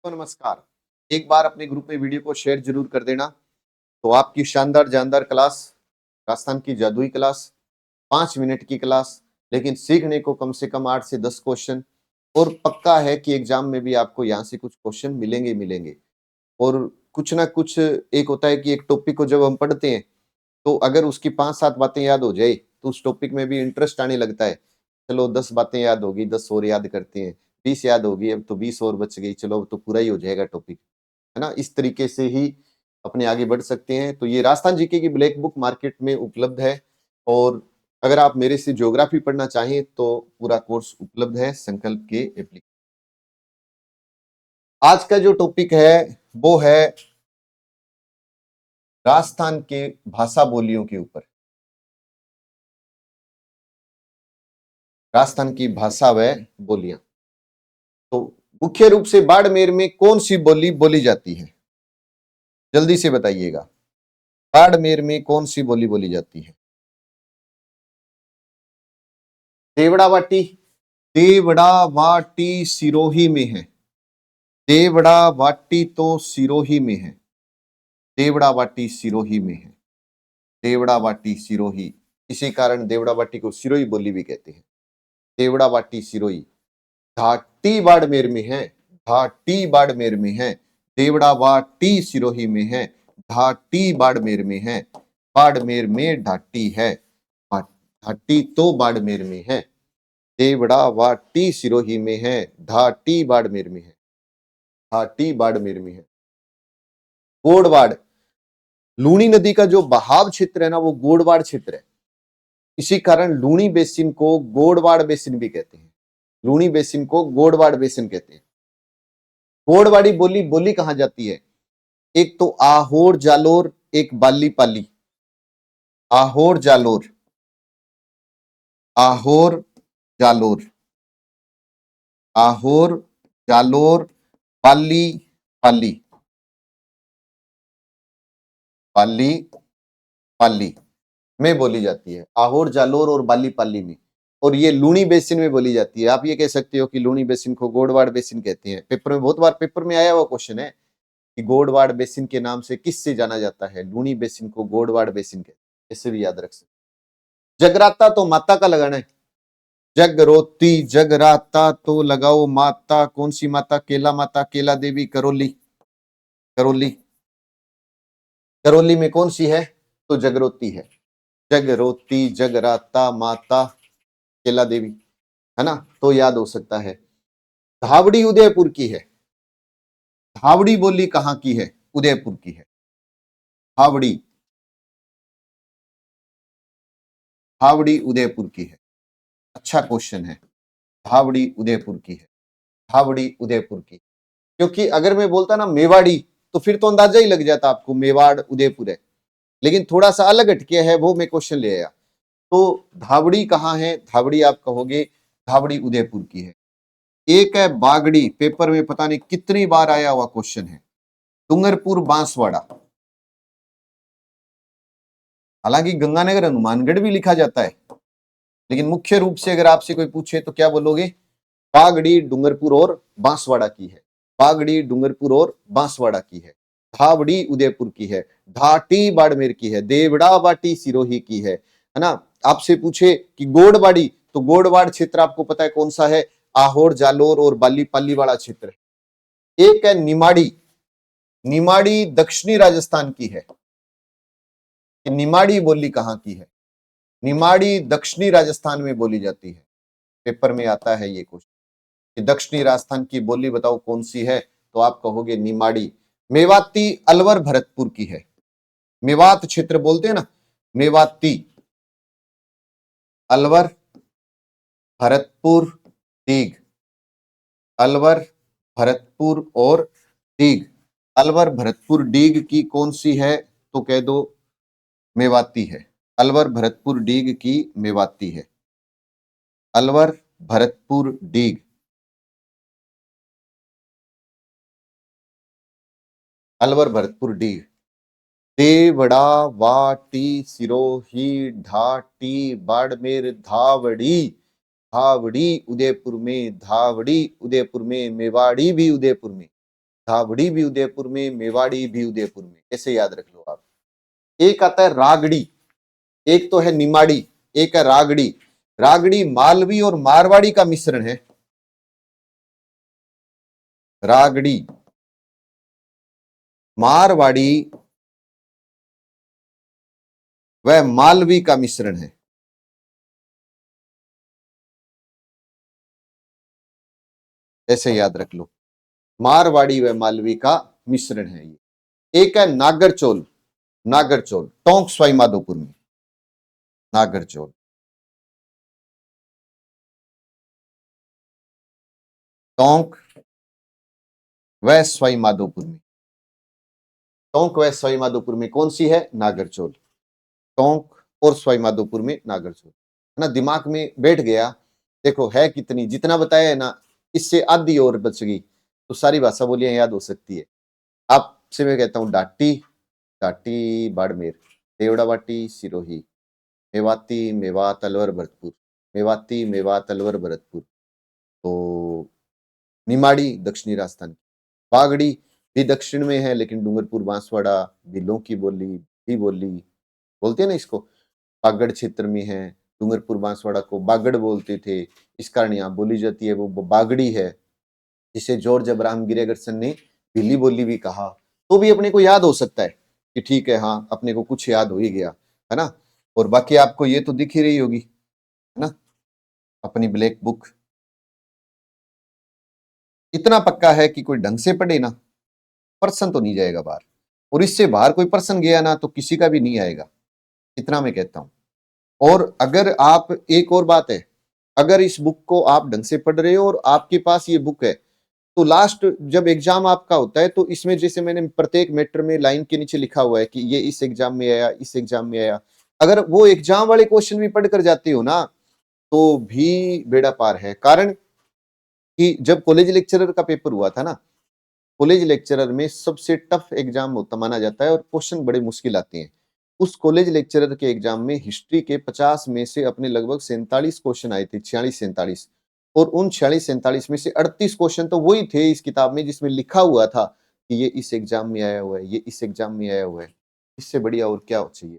तो नमस्कार। एक बार अपने ग्रुप में वीडियो को शेयर जरूर कर देना। तो आपकी शानदार जानदार क्लास, राजस्थान की जादुई क्लास, 5 मिनट की क्लास, लेकिन सीखने को कम से कम 8 से 10 क्वेश्चन। और पक्का है कि एग्जाम में भी आपको यहाँ से कुछ क्वेश्चन मिलेंगे ही मिलेंगे। और कुछ ना कुछ एक होता है कि एक टॉपिक को जब हम पढ़ते हैं तो अगर उसकी 5-7 बातें याद हो जाए तो उस टॉपिक में भी इंटरेस्ट आने लगता है। चलो 10 बातें याद होगी, 10 और याद करते हैं, 20 याद होगी, अब तो 20 और बच गई, चलो अब तो पूरा ही हो जाएगा टॉपिक, है ना? इस तरीके से ही अपने आगे बढ़ सकते हैं। तो ये राजस्थान जीके की ब्लैक बुक मार्केट में उपलब्ध है। और अगर आप मेरे से ज्योग्राफी पढ़ना चाहें तो पूरा कोर्स उपलब्ध है संकल्प के एप्लीकेशन। आज का जो टॉपिक है वो है राजस्थान के भाषा बोलियों के ऊपर। राजस्थान की भाषा व बोलियां। तो मुख्य रूप से बाड़मेर में कौन सी बोली बोली जाती है? जल्दी से बताइएगा। बाड़मेर में कौन सी बोली बोली जाती है? देवड़ावाटी। देवड़ावाटी सिरोही में है। देवड़ावाटी तो सिरोही में है। देवड़ावाटी सिरोही में है। देवड़ावाटी सिरोही। इसी कारण देवड़ावाटी को सिरोही बोली भी कहते हैं। देवड़ावाटी सिरोही। घाटी बाड़मेर में है। घाटी बाड़मेर में है। देवड़ावाटी सिरोही में है। घाटी बाड़मेर में है। बाड़मेर में ढाटी है। घाटी तो बाड़मेर में है। देवड़ावाटी सिरोही में है। घाटी बाड़मेर में है। घाटी बाड़मेर में है। गोड़वाड़। लूणी नदी का जो बहाव क्षेत्र है ना, वो गोड़वाड़ क्षेत्र है। इसी कारण लूणी बेसिन को गोड़वाड़ बेसिन भी कहते हैं। लूणी बेसिन को गोड़वाड़ बेसिन कहते हैं। गोड़वाड़ी बोली बोली कहां जाती है? एक तो आहोर जालोर, एक बाली पाली। आहोर जालोर। आहोर जालोर। आहोर जालोर पाली पाली। पाली पाली में बोली जाती है। आहोर जालोर और बाली पाली में। और ये लूणी बेसिन में बोली जाती है। आप ये कह सकते हो कि लूणी बेसिन को गोड़वाड़ बेसिन कहते हैं। पेपर में बहुत बार पेपर में आया हुआ क्वेश्चन है कि गोड़वाड़ बेसिन के नाम से किससे जाना जाता है? लूणी बेसिन को गोड़वाड़ बेसिन कहते हैं। इसे भी याद रख सकते। जगराता तो माता का लगाना है। जगरोती जगराता तो लगाओ माता। कौन सी माता? केला माता, केला देवी, करौली। करौली। करौली में कौन सी है? तो जगरोती है। जगरोती जगराता माता केला देवी, है ना? तो याद हो सकता है। धावड़ी उदयपुर की है। धावड़ी बोली कहां की है? उदयपुर की है। धावड़ी। धावड़ी उदयपुर की है। अच्छा क्वेश्चन है। धावड़ी उदयपुर की है। धावड़ी उदयपुर की। क्योंकि अगर मैं बोलता ना मेवाड़ी तो फिर तो अंदाजा ही लग जाता आपको मेवाड़ उदयपुर है। लेकिन थोड़ा सा अलग हटके है, वो मैं क्वेश्चन ले आया। तो धावड़ी कहां है? धावड़ी आप कहोगे धावड़ी उदयपुर की है। एक है बागड़ी, पेपर में पता नहीं कितनी बार आया हुआ क्वेश्चन है। डूंगरपुर बांसवाड़ा। हालांकि गंगानगर हनुमानगढ़ भी लिखा जाता है, लेकिन मुख्य रूप से अगर आपसे कोई पूछे तो क्या बोलोगे? बागड़ी डूंगरपुर और बांसवाड़ा की है। बागड़ी डूंगरपुर और बांसवाड़ा की है। धावड़ी उदयपुर की है। घाटी बाड़मेर की है। देवड़ावाटी सिरोही की है ना? आपसे पूछे कि गोड़वाड़ी, तो गोड़वाड़ क्षेत्र आपको पता है कौन सा है? आहोर जालोर और बाली पाली वाला क्षेत्र है। एक है निमाड़ी। निमाड़ी दक्षिणी राजस्थान की है। निमाड़ी बोली कहां की है? निमाड़ी दक्षिणी राजस्थान में बोली जाती है। पेपर में आता है ये क्वेश्चन कि दक्षिणी राजस्थान की बोली बताओ कौन सी है? तो आप कहोगे निमाड़ी। मेवाती अलवर भरतपुर की है। मेवात क्षेत्र बोलते हैं ना, मेवाती अलवर भरतपुर दीग। अलवर भरतपुर और दीग। अलवर भरतपुर डीग की कौन सी है? तो कह दो मेवाती है। अलवर भरतपुर डीग की मेवाती है। अलवर भरतपुर डीग। अलवर भरतपुर डीग। देवड़ा वाटी सिरोही ढाटी बाड़मेर धावड़ी। धावड़ी उदयपुर में। धावड़ी उदयपुर में। मेवाड़ी भी उदयपुर में। धावड़ी भी उदयपुर में, मेवाड़ी भी उदयपुर में, ऐसे याद रख लो आप। एक आता है रागड़ी, एक तो है निमाड़ी, एक है रागड़ी। रागड़ी मालवी और मारवाड़ी का मिश्रण है। रागड़ी मारवाड़ी वह मालवी का मिश्रण है। ऐसे याद रख लो, मारवाड़ी व मालवी का मिश्रण है ये। एक है नागरचोल, नागरचोल टोंक सवाई माधोपुर में, नागरचोल। टोंक व सवाई माधोपुर में, टोंक व सवाई माधोपुर में कौन सी है? नागरचोल। टोंक और सवाई माधोपुर में नागरचोल, है ना, दिमाग में बैठ गया। देखो है कितनी, जितना बताया है ना, इससे आधी और बच गई तो सारी भाषा बोलियां याद हो सकती है। आपसे मैं कहता हूं डाटी, डाटी बाड़मेर, देवड़ावाटी सिरोही, मेवाती मेवात अलवर भरतपुर, मेवाती मेवात अलवर भरतपुर, तो निमाड़ी दक्षिणी राजस्थान की, बागड़ी भी दक्षिण में है लेकिन डूंगरपुर बांसवाड़ा बिलों की बोली भी बोली बोलते हैं ना इसको, बागड़ क्षेत्र में है। डूंगरपुर बांसवाड़ा को बागड़ बोलते थे, इस कारण यहाँ बोली जाती है वो बागड़ी है, जिसे जॉर्ज अब्राहम गिरेगरसन ने बिल्ली बोली भी कहा। तो भी अपने को याद हो सकता है कि ठीक है, हाँ अपने को कुछ याद हो ही गया, है ना। और बाकी आपको ये तो दिख ही रही होगी, है ना, अपनी ब्लैक बुक। इतना पक्का है कि कोई ढंग से पढ़े ना, पर्सन तो नहीं जाएगा बाहर, और इससे बाहर कोई पर्सन गया ना तो किसी का भी नहीं आएगा, इतना मैं कहता हूं। और अगर आप, एक और बात है, अगर इस बुक को आप ढंग से पढ़ रहे हो और आपके पास ये बुक है, तो लास्ट जब एग्जाम आपका होता है तो इसमें जैसे मैंने प्रत्येक मैटर में लाइन के नीचे लिखा हुआ है कि ये इस एग्जाम में आया, इस एग्जाम में आया, अगर वो एग्जाम वाले क्वेश्चन भी पढ़ कर जाते हो ना तो भी बेड़ा पार है। कारण कि जब कॉलेज लेक्चरर का पेपर हुआ था ना, कॉलेज लेक्चरर में सबसे टफ एग्जाम होता माना जाता है और क्वेश्चन बड़े मुश्किल आते हैं। उस कॉलेज लेक्चरर के एग्जाम में हिस्ट्री के 50 में से अपने लगभग 47 क्वेश्चन आए थे, 46-47, और उन 46-47 में से 38 क्वेश्चन तो वही थे इस किताब में जिसमें लिखा हुआ था कि ये इस एग्जाम में आया हुआ है, ये इस एग्जाम में आया हुआ है। इससे बढ़िया और क्या चाहिए।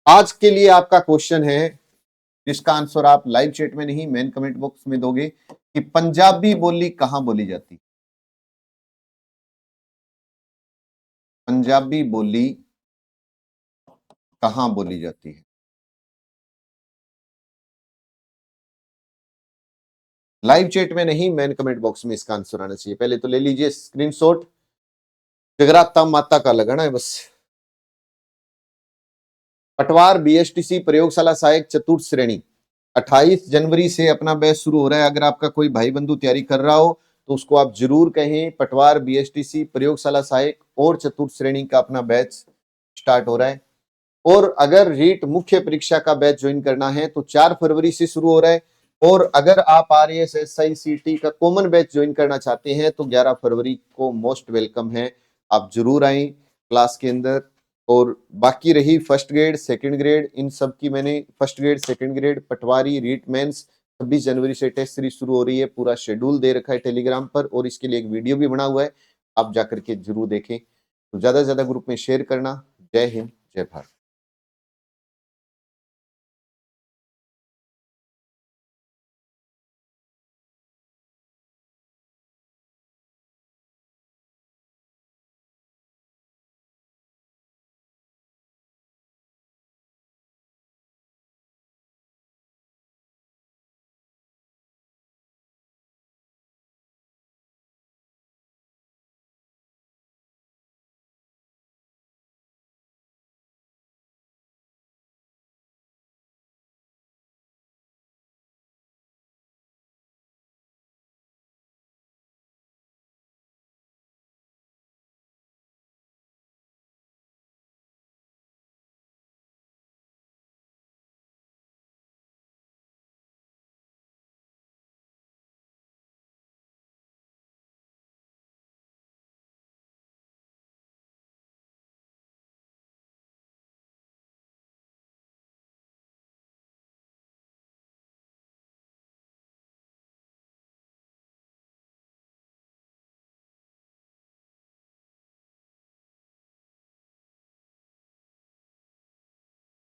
आज के लिए आपका क्वेश्चन है जिसका आंसर आप लाइव चैट में नहीं मेन कमेंट बॉक्स में दोगे कि पंजाबी बोली कहां बोली जाती? पंजाबी बोली कहां बोली जाती है? लाइव चैट में नहीं मेन कमेंट बॉक्स में इसका आंसर आना चाहिए। पहले तो ले लीजिए स्क्रीनशॉट, जगराता माता का लगाना है बस। पटवार बीएसटीसी प्रयोगशाला सहायक चतुर्थ श्रेणी 28 जनवरी से अपना बैच शुरू हो रहा है। अगर आपका कोई भाई बंधु तैयारी कर रहा हो तो उसको आप जरूर कहें, पटवार बीएसटीसी प्रयोगशाला सहायक और चतुर्थ श्रेणी का अपना बैच स्टार्ट हो रहा है। और अगर रीट मुख्य परीक्षा का बैच ज्वाइन करना है तो 4 फरवरी से शुरू हो रहा है। और अगर आप आरएएस एसआई सीटी का कॉमन बैच ज्वाइन करना चाहते हैं तो 11 फरवरी को मोस्ट वेलकम है, आप जरूर आए क्लास के अंदर। और बाकी रही फर्स्ट ग्रेड सेकंड ग्रेड, इन सब की मैंने फर्स्ट ग्रेड सेकंड ग्रेड पटवारी रीट मेंस 26 जनवरी से टेस्ट सीरीज शुरू हो रही है, पूरा शेड्यूल दे रखा है टेलीग्राम पर और इसके लिए एक वीडियो भी बना हुआ है, आप जाकर के जरूर देखें। तो ज्यादा से ज्यादा ग्रुप में शेयर करना। जय हिंद, जय भारत।